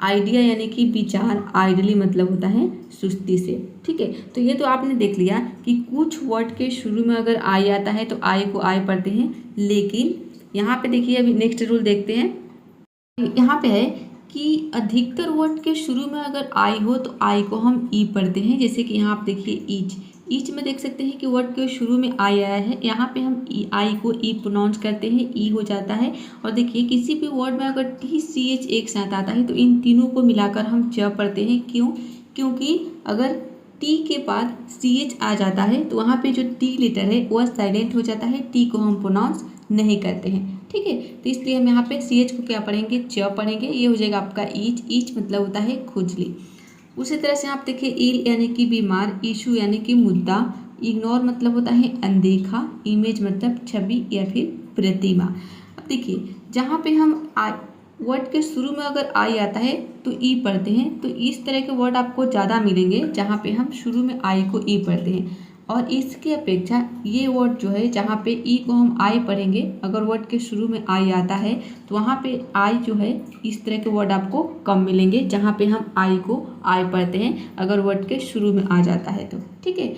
आइडिया यानी कि विचार, आइडली मतलब होता है सुस्ती से, ठीक है। तो ये तो आपने देख लिया कि कुछ वर्ड के शुरू में अगर आई आता है तो आई को आई पढ़ते हैं, लेकिन यहाँ पे देखिए अभी नेक्स्ट रूल देखते हैं। यहाँ पे है कि अधिकतर वर्ड के शुरू में अगर आई हो तो आई को हम ई पढ़ते हैं। जैसे कि यहाँ आप देखिए ईच, ईच में देख सकते हैं कि वर्ड के शुरू में आई आया है, यहाँ पे हम आई को ई प्रोनाउंस करते हैं, ई हो जाता है। और देखिए किसी भी वर्ड में अगर टी सी एच एक साथ आता है तो इन तीनों को मिलाकर हम च पढ़ते हैं। क्यों? क्योंकि अगर टी के बाद सी एच आ जाता है तो वहाँ पे जो टी लेटर है वह साइलेंट हो जाता है, टी को हम प्रोनाउंस नहीं करते हैं, ठीक है। तो इसलिए हम यहाँ पे सी एच को क्या पढ़ेंगे, च पढ़ेंगे। ये हो जाएगा आपका ईच, ईच मतलब होता है खुजली। उसी तरह से आप देखिए इल यानी कि बीमार, इशू यानी कि मुद्दा, इग्नोर मतलब होता है अनदेखा, इमेज मतलब छवि या फिर प्रतिमा। अब देखिए जहाँ पे हम वर्ड के शुरू में अगर आई आता है तो ई पढ़ते हैं। तो इस तरह के वर्ड आपको ज़्यादा मिलेंगे जहाँ पे हम शुरू में आई को ई पढ़ते हैं, और इसकी अपेक्षा ये वर्ड जो है जहाँ पे ई को हम आई पढ़ेंगे, अगर वर्ड के शुरू में आई आता है तो वहाँ पे आई जो है इस तरह के वर्ड आपको कम मिलेंगे जहाँ पे हम आई को आई पढ़ते हैं अगर वर्ड के शुरू में आ जाता है तो। ठीक है,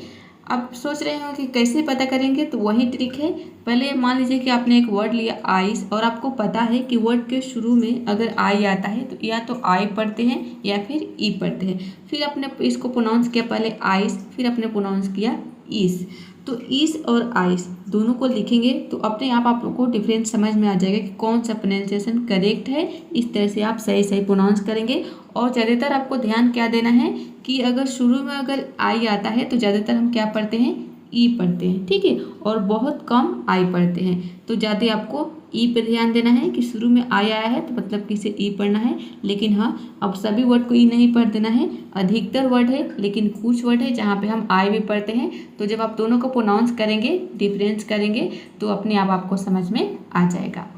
अब सोच रहे हो कि कैसे पता करेंगे, तो वही ट्रिक है। पहले मान लीजिए कि आपने एक वर्ड लिया आइस, और आपको पता है कि वर्ड के शुरू में अगर आई आता है तो या तो आई पढ़ते हैं या फिर ई पढ़ते हैं। फिर आपने इसको प्रोनाउंस किया पहले आइस, फिर आपने प्रोनाउंस किया ईस। तो ईस और आइस दोनों को लिखेंगे तो अपने आप लोग को डिफरेंस समझ में आ जाएगा कि कौन सा प्रोनाउंसिएशन करेक्ट है। इस तरह से आप सही सही प्रोनाउंस करेंगे। और ज़्यादातर आपको ध्यान क्या देना है कि अगर शुरू में अगर आई आता है तो ज़्यादातर हम क्या पढ़ते हैं, ई पढ़ते हैं। ठीक है, और बहुत कम आई पढ़ते हैं। तो ज़्यादा आपको ई पे ध्यान देना है कि शुरू में आई आया है तो मतलब कि इसे ई पढ़ना है। लेकिन हाँ, अब सभी वर्ड को ई नहीं पढ़ देना है। अधिकतर वर्ड है, लेकिन कुछ वर्ड है जहाँ पे हम आई भी पढ़ते हैं। तो जब आप दोनों को प्रोनाउंस करेंगे, डिफरेंस करेंगे, तो अपने आप आपको समझ में आ जाएगा।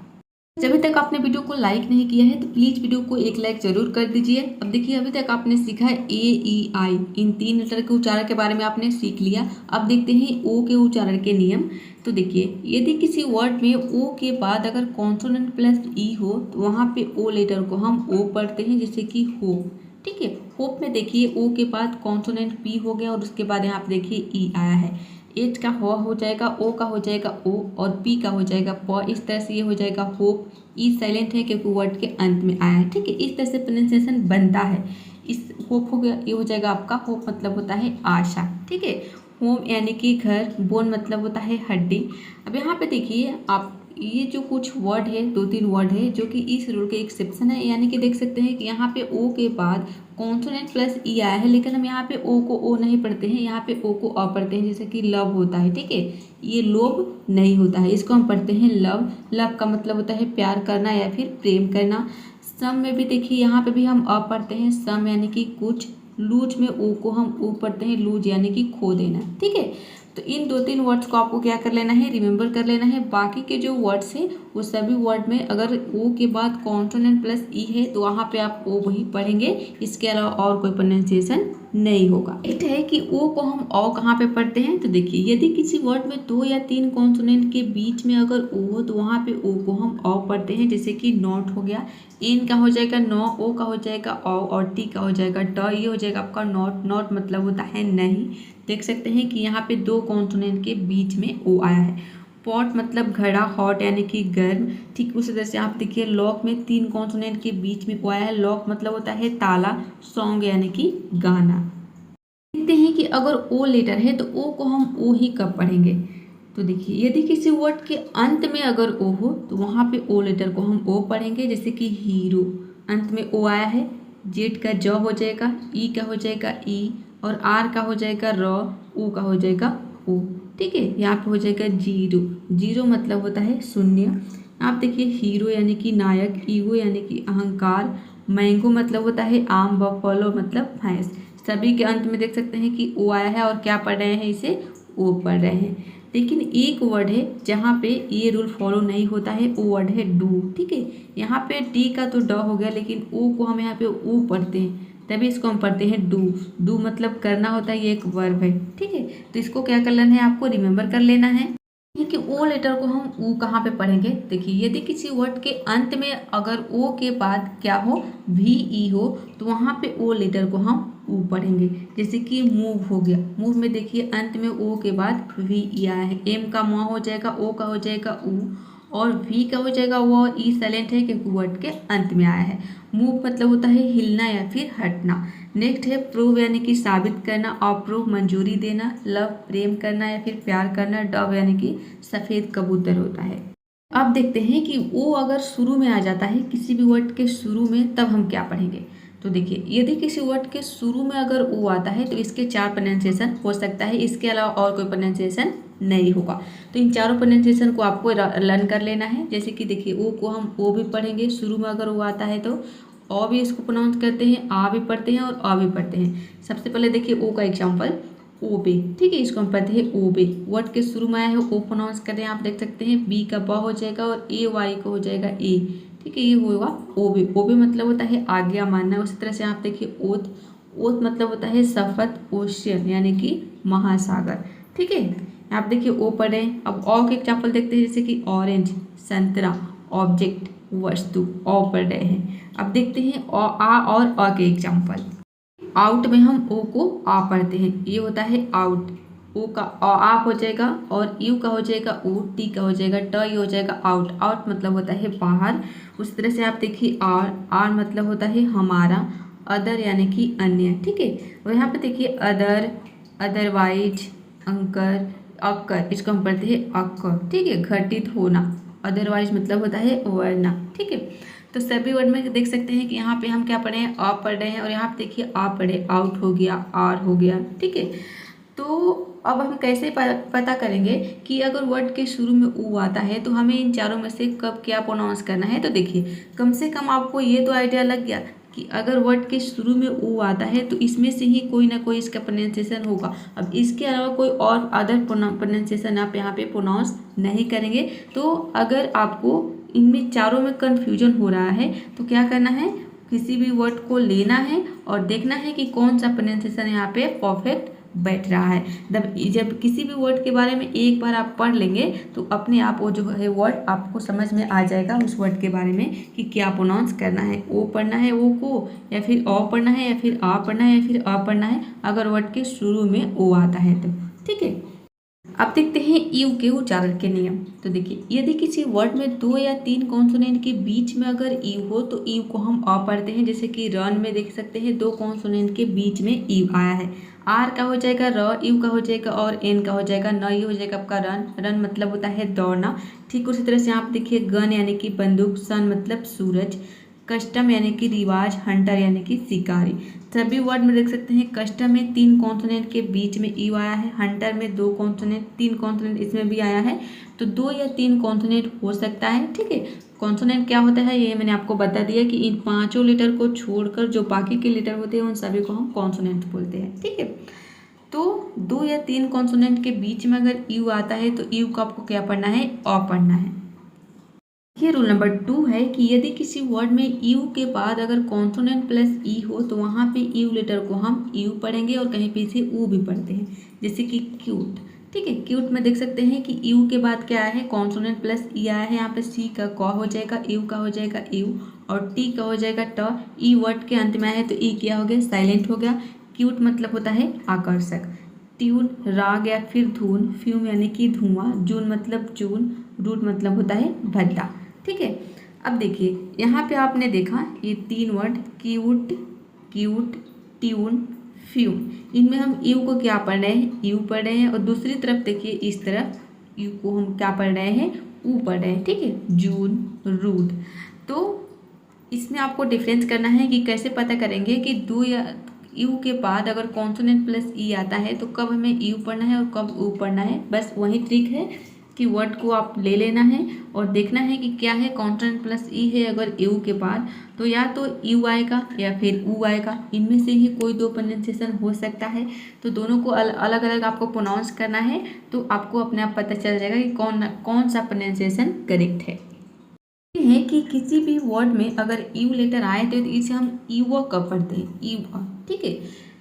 जब अभी तक आपने वीडियो को लाइक नहीं किया है तो प्लीज़ वीडियो को एक लाइक जरूर कर दीजिए। अब देखिए, अभी तक आपने सीखा है ए, ई, आई, इन 3 लेटर के उच्चारण के बारे में आपने सीख लिया। अब देखते हैं ओ के उच्चारण के नियम। तो देखिए, यदि किसी वर्ड में ओ के बाद अगर कॉन्सोनेंट प्लस ई हो तो वहाँ पे ओ लेटर को हम ओ पढ़ते हैं, जैसे कि होप। ठीक है, होप में देखिए ओ के बाद कॉन्सोनेंट पी हो गया और उसके बाद यहाँ पे देखिए ई आया है। एच का हो जाएगा, ओ का हो जाएगा ओ, और पी का हो जाएगा प। इस तरह से ये हो जाएगा होप। ई साइलेंट है क्योंकि वर्ड के अंत में आया है। ठीक है, इस तरह से प्रोनाउंसिएशन बनता है। इस होप हो गया, ये हो जाएगा आपका होप मतलब होता है आशा। ठीक है, होम यानी कि घर, बोन मतलब होता है हड्डी। अब यहाँ पे देखिए आप, ये जो कुछ वर्ड है, 2-3 वर्ड है जो कि इस रूल के एक्सेप्शन है। यानी कि देख सकते हैं कि यहाँ पे ओ के बाद कॉन्सोनेंट प्लस ई आया है, लेकिन हम यहाँ पे ओ को ओ नहीं पढ़ते हैं, यहाँ पे ओ को अ पढ़ते हैं। जैसे कि लव होता है, ठीक है, ये लोभ नहीं होता है, इसको हम पढ़ते हैं लव। लव का मतलब होता है प्यार करना या फिर प्रेम करना। सम में भी देखिए यहाँ पे भी हम अ पढ़ते हैं, सम यानी कि कुछ। लूज में ओ को हम ओ पढ़ते हैं, लूज यानी कि खो देना। ठीक है, तो इन 2-3 वर्ड्स को आपको क्या कर लेना है, रिमेंबर कर लेना है। बाकी के जो वर्ड्स हैं वो सभी वर्ड में अगर ओ के बाद कॉन्सोनेंट प्लस ई है तो वहाँ पे आप ओ वही पढ़ेंगे, इसके अलावा और कोई प्रोनाउंसिएशन नहीं होगा। एक है कि ओ को हम ओ कहाँ पे पढ़ते हैं, तो देखिए, यदि किसी वर्ड में 2 या 3 कॉन्सोनेंट के बीच में अगर ओ हो तो वहाँ पे ओ को हम ओ पढ़ते हैं। जैसे कि नॉट हो गया, इन का हो जाएगा नौ, ओ का हो जाएगा ओ, और टी का हो जाएगा ट। ये हो जाएगा आपका नॉट। नॉट मतलब होता है नहीं। देख सकते हैं कि यहाँ पे 2 कॉन्सोनेंट के बीच में ओ आया है। पॉट मतलब घड़ा, हॉट यानी कि गर्म। ठीक उसी तरह से आप देखिए, लॉक में 3 कॉन्सोनेंट के बीच में ओ आया है। लॉक मतलब होता है ताला। सॉन्ग यानी कि गाना। देखते हैं कि अगर ओ लेटर है तो ओ को हम ओ ही कब पढ़ेंगे। तो देखिए, यदि किसी वर्ड के अंत में अगर ओ हो तो वहाँ पे ओ लेटर को हम ओ पढ़ेंगे। जैसे कि हीरो, अंत में ओ आया है, जेड का ज हो जाएगा, ई का हो जाएगा ई, और आर का हो जाएगा र, ऊ का हो जाएगा ऊ। ठीक है, यहाँ पे हो जाएगा जीरो। जीरो मतलब होता है शून्य। आप देखिए, हीरो यानी कि नायक, ईगो यानी कि अहंकार, मैंगो मतलब होता है आम, बफलो मतलब भैंस। सभी के अंत में देख सकते हैं कि ओ आया है और क्या पढ़ रहे हैं, इसे ओ पढ़ रहे हैं। लेकिन एक वर्ड है जहाँ पे ये रूल फॉलो नहीं होता है, वो वर्ड है डू। ठीक है, यहाँ पे डी का तो ड हो गया, लेकिन ओ को हम यहाँ पे ओ पढ़ते हैं, तभी इसको हम पढ़ते हैं डू। डू मतलब करना होता है, ये एक वर्ब है। ठीक है, तो इसको क्या कर लेना है, आपको रिमेंबर कर लेना है कि ओ लेटर को हम ऊ कहाँ पे पढ़ेंगे। देखिए, यदि किसी वर्ड के अंत में अगर ओ के बाद क्या हो, वी ई हो, तो वहाँ पे ओ लेटर को हम ऊ पढ़ेंगे। जैसे कि मूव हो गया, मूव में देखिए अंत में ओ के बाद वी ई आया है। एम का म हो जाएगा, ओ का हो जाएगा ऊ, और वी का हो जाएगा वो, ई साइलेंट है क्योंकि वर्ड के अंत में आया है। मूव मतलब होता है हिलना या फिर हटना। नेक्स्ट है प्रूव यानी कि साबित करना, अप्रूव मंजूरी देना, लव प्रेम करना या फिर प्यार करना, डव यानी कि सफ़ेद कबूतर होता है। अब देखते हैं कि वो अगर शुरू में आ जाता है किसी भी वर्ड के शुरू में, तब हम क्या पढ़ेंगे। तो देखिए, यदि किसी वर्ड के शुरू में अगर ओ आता है तो इसके 4 प्रोनाउंसिएशन हो सकता है, इसके अलावा और कोई प्रोनाउंसिएशन नहीं होगा। तो इन चारों प्रोनाउंसिएशन को आपको लर्न कर लेना है। जैसे कि देखिए, ओ को हम ओ भी पढ़ेंगे, शुरू में अगर ओ आता है तो ओ भी इसको प्रोनाउंस करते हैं, आ भी पढ़ते हैं और आ भी पढ़ते हैं। सबसे पहले देखिए ओ का एग्जाम्पल, ओबे। ठीक है, इसको हम पढ़ते हैं ओबे। वर्ड के शुरू में आया है, ओ प्रोनाउंस कर रहे हैं, आप देख सकते हैं। बी का ब हो जाएगा और ए वाई को हो जाएगा ए। ठीक है, ये होगा ओबे। ओबे मतलब होता है आज्ञा मानना। उसी तरह से आप देखिए ओथ। ओथ मतलब होता है शपथ, ओशियन यानी कि महासागर। ठीक है, आप देखिए ओ पढ़े। अब ऑ के एग्जाम्पल देखते हैं, जैसे कि ऑरेंज, संतरा, ऑब्जेक्ट, वस्तु। ऑ पढ़ रहे हैं। अब देखते हैं ऑ, आ और अ के एग्जाम्पल। आउट में हम ओ को आ पढ़ते हैं, ये होता है आउट। ओ का आ हो जाएगा, और यू का हो जाएगा ओ, टी का हो जाएगा ट, ये हो जाएगा आउट। आउट मतलब होता है बाहर। उसी तरह से आप देखिए आर। आर मतलब होता है हमारा। अदर यानी कि अन्य। ठीक है, और यहाँ पे देखिए अदर, अदरवाइज, अंकर, अक्कर, इसको हम पढ़ते हैं अक्कर। ठीक है, घटित होना। अदरवाइज मतलब होता है वरना। ठीक है, तो सभी वर्ड में देख सकते हैं कि यहाँ पे हम क्या पढ़े हैं, आ पढ़ रहे हैं, और यहाँ पे देखिए आ पढ़े, आउट हो गया, आर हो गया। ठीक है, तो अब हम कैसे पता करेंगे कि अगर वर्ड के शुरू में ऊ आता है तो हमें इन चारों में से कब क्या प्रोनाउंस करना है। तो देखिए, कम से कम आपको ये तो आइडिया लग गया कि अगर वर्ड के शुरू में ऊ आता है तो इसमें से ही कोई ना कोई इसका प्रोनाउंसिएशन होगा। अब इसके अलावा कोई और अदर प्रोनाउंसिएशन आप यहाँ पे प्रोनाउंस नहीं करेंगे। तो अगर आपको इनमें चारों में कन्फ्यूजन हो रहा है तो क्या करना है, किसी भी वर्ड को लेना है और देखना है कि कौन सा प्रोनाउंसिएशन यहाँ पे परफेक्ट बैठ रहा है। जब किसी भी वर्ड के बारे में एक बार आप पढ़ लेंगे तो अपने आप वो जो है वर्ड आपको समझ में आ जाएगा उस वर्ड के बारे में कि क्या प्रोनाउंस करना है। ओ पढ़ना है ओ को, या फिर अ पढ़ना है, या फिर आ पढ़ना है, या फिर अ पढ़ना है, अगर वर्ड के शुरू में ओ आता है तो। ठीक है, अब देखते हैं यू के उच्चारण के नियम। तो देखिए, यदि किसी वर्ड में 2 या 3 कॉन्सोनेंट के बीच में अगर यू हो तो यू को हम अ पढ़ते हैं। जैसे कि रन में देख सकते हैं 2 कॉन्सोनेंट के बीच में यू आया है। आर का हो जाएगा र, यू का हो जाएगा और एन का हो जाएगा न, ये हो जाएगा आपका रन। रन मतलब होता है दौड़ना। ठीक उसी तरह से आप देखिए गन यानी कि बंदूक, सन मतलब सूरज, कस्टम यानी कि रिवाज, हंटर यानी कि शिकारी। सभी वर्ड में देख सकते हैं कस्टम में 3 कॉन्सोनेंट के बीच में यू आया है, हंटर में 2 कॉन्सोनेंट, 3 कॉन्सोनेंट इसमें भी आया है। तो 2 या 3 कॉन्सोनेंट हो सकता है। ठीक है, कॉन्सोनेंट क्या होता है ये मैंने आपको बता दिया कि इन 5 लेटर को छोड़कर जो बाकी के लेटर होते हैं उन सभी को हम कॉन्सोनेंट बोलते हैं। ठीक है, तो 2 या 3 कॉन्सोनेंट के बीच में अगर यू आता है तो यू को आपको क्या पढ़ना है, अ पढ़ना है। ये रूल नंबर 2 है कि यदि किसी वर्ड में यू के बाद अगर कॉन्सोनेंट प्लस ई हो तो वहाँ पे यू लेटर को हम यू पढ़ेंगे और कहीं पे इसे ऊ भी पढ़ते हैं। जैसे कि क्यूट। ठीक है, क्यूट में देख सकते हैं कि यू के बाद क्या आया है, कॉन्सोनेंट प्लस ई आया है। यहाँ पे सी का क हो जाएगा, यू का हो जाएगा यू, और टी का हो जाएगा ट। ई वर्ड के अंत में आया है तो ई क्या हो गया, साइलेंट हो गया। क्यूट मतलब होता है आकर्षक। ट्यून राग या फिर धुन, फ्यूम यानी कि धुआं, जून मतलब जून, रूट मतलब होता है भद्दा। ठीक है, अब देखिए यहाँ पे आपने देखा ये 3 word cute, cute, tune, fume, इनमें हम यू को क्या पढ़ रहे हैं, यू पढ़ रहे हैं, और दूसरी तरफ देखिए इस तरफ यू को हम क्या पढ़ रहे हैं, ऊ पढ़ रहे हैं। ठीक है, जून, रूट। तो इसमें आपको डिफरेंस करना है कि कैसे पता करेंगे कि 2 या यू के बाद अगर कॉन्सोनेंट प्लस ई आता है तो कब हमें यू पढ़ना है और कब ऊ पढ़ना है। बस वही ट्रिक है कि वर्ड को आप ले लेना है और देखना है कि क्या है, कॉन्सोनेंट प्लस ई है अगर यू के बाद तो या तो यू आएगा या फिर ऊ आएगा, इनमें से ही कोई 2 प्रोनाउंसिएशन हो सकता है। तो दोनों को अलग अलग आपको प्रोनाउंस करना है तो आपको अपने आप पता चल जाएगा कि कौन सा प्रोनाउंसिएशन करेक्ट है। है कि किसी भी वर्ड में अगर यू लेटर आए तो इसे हम यू कब पढ़ते हैं, यू। ठीक है,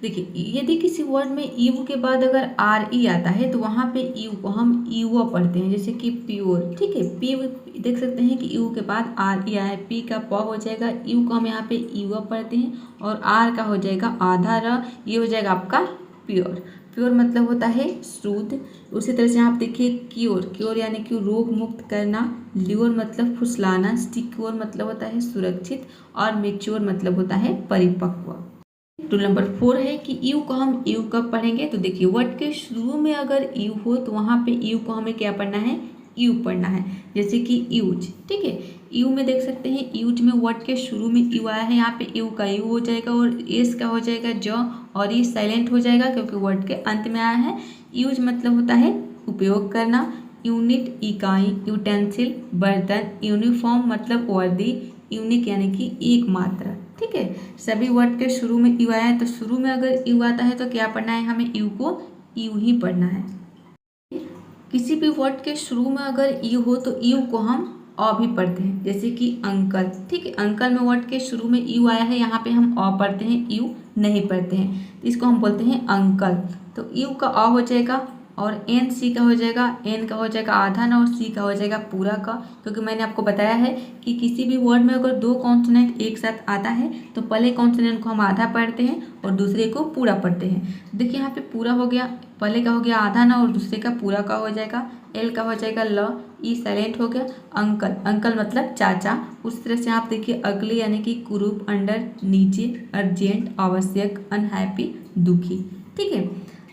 देखिए यदि किसी वर्ड में यू के बाद अगर आर ई आता है तो वहाँ पे यू को हम यू पढ़ते हैं। जैसे कि प्योर। ठीक है, पी देख सकते हैं कि यू के बाद आर ई आया है, पी का प हो जाएगा, यू को हम यहाँ पे यू पढ़ते हैं, और आर का हो जाएगा आधा र, ये हो जाएगा आपका प्योर। प्योर मतलब होता है शुद्ध। उसी तरह से आप देखिए क्योर। क्योर यानी कि रोग मुक्त करना। ल्योर मतलब फुसलाना। सिक्योर मतलब होता है सुरक्षित, और मेच्योर मतलब होता है परिपक्व। रूल नंबर 4 है कि यू को हम यू कब पढ़ेंगे। तो देखिए वर्ड के शुरू में अगर यू हो तो वहाँ पे यू को हमें क्या पढ़ना है, यू पढ़ना है। जैसे कि यूज। ठीक है, यू में देख सकते हैं यूज में वर्ड के शुरू में यू आया है, यहाँ पे यू का यू हो जाएगा और एस का हो जाएगा ज, और ये साइलेंट हो जाएगा क्योंकि वर्ड के अंत में आया है। यूज मतलब होता है उपयोग करना। यूनिट इकाई, यूटेंसिल बर्तन। यूनिफॉर्म मतलब वर्दी। यूनिक यानी कि एक मात्रा। ठीक है, सभी वर्ड के शुरू में यू आया है तो शुरू में अगर यू आता है तो क्या पढ़ना है, हमें यू को यू ही पढ़ना है। किसी भी वर्ड के शुरू में अगर यू हो तो यू को हम अ भी पढ़ते हैं, जैसे कि अंकल। ठीक है, अंकल में वर्ड के शुरू में यू आया है, यहाँ पे हम अ पढ़ते हैं, यू नहीं पढ़ते हैं, तो इसको हम बोलते हैं अंकल। तो यू का अ हो जाएगा और एन सी का हो जाएगा, एन का हो जाएगा आधा ना और सी का हो जाएगा पूरा का, क्योंकि मैंने आपको बताया है कि किसी भी वर्ड में अगर दो कॉन्सोनेंट एक साथ आता है तो पहले कॉन्सोनेंट को हम आधा पढ़ते हैं और दूसरे को पूरा पढ़ते हैं। देखिए यहाँ पे पूरा हो गया, पहले का हो गया आधा ना और दूसरे का पूरा का हो जाएगा, एल का हो जाएगा ल, ई साइलेंट हो गया, अंकल, अंकल मतलब चाचा। उस तरह से आप देखिए अगले यानी कि कुरूप, अंडर, नीचे, अर्जेंट, आवश्यक, अनहैप्पी, दुखी। ठीक है,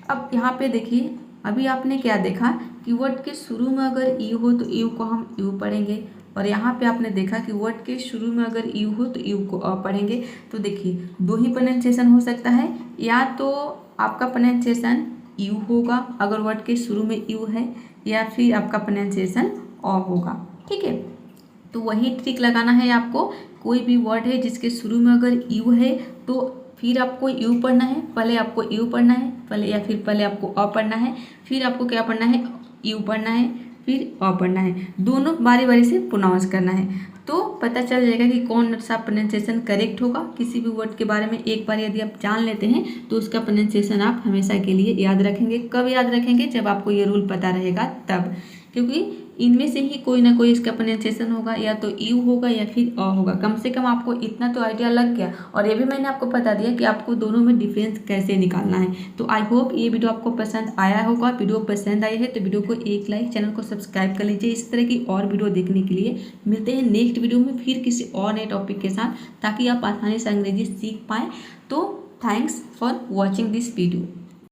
अब यहाँ पे देखिए अभी आपने क्या देखा कि वर्ड के शुरू में अगर यू हो तो यू को हम यू पढ़ेंगे, और यहाँ पे आपने देखा कि वर्ड के शुरू में अगर यू हो तो यू को अ पढ़ेंगे। तो देखिए दो ही प्रोनाउंसिएशन हो सकता है, या तो आपका प्रोनाउंसिएशन यू होगा अगर वर्ड के शुरू में यू है, या फिर आपका प्रोनाउंसिएशन अ होगा। ठीक है, तो वही ट्रिक लगाना है आपको। कोई भी वर्ड है जिसके शुरू में अगर यू है तो फिर आपको यू पढ़ना है, पहले आपको यू पढ़ना है पहले, या फिर पहले आपको अ पढ़ना है, फिर आपको क्या पढ़ना है, यू पढ़ना है, फिर अ पढ़ना है, दोनों बारी बारी से प्रोनाउंस करना है। तो पता चल जाएगा कि कौन सा प्रोनाउंसिएशन करेक्ट होगा। किसी भी वर्ड के बारे में एक बार यदि आप जान लेते हैं तो उसका प्रोनाउंसिएशन आप हमेशा के लिए याद रखेंगे। कब याद रखेंगे, जब आपको ये रूल पता रहेगा तब, क्योंकि इनमें से ही कोई ना कोई इसका प्रोनाउंसिएशन होगा, या तो यू होगा या फिर अ होगा। कम से कम आपको इतना तो आइडिया लग गया, और ये भी मैंने आपको बता दिया कि आपको दोनों में डिफरेंस कैसे निकालना है। तो आई होप ये वीडियो आपको पसंद आया होगा। वीडियो पसंद आई है तो वीडियो को एक लाइक, चैनल को सब्सक्राइब कर लीजिए। इस तरह की और वीडियो देखने के लिए मिलते हैं नेक्स्ट वीडियो में फिर किसी और नए टॉपिक के साथ, ताकि आप आसानी से अंग्रेजी सीख पाएँ। तो thanks for watching this video.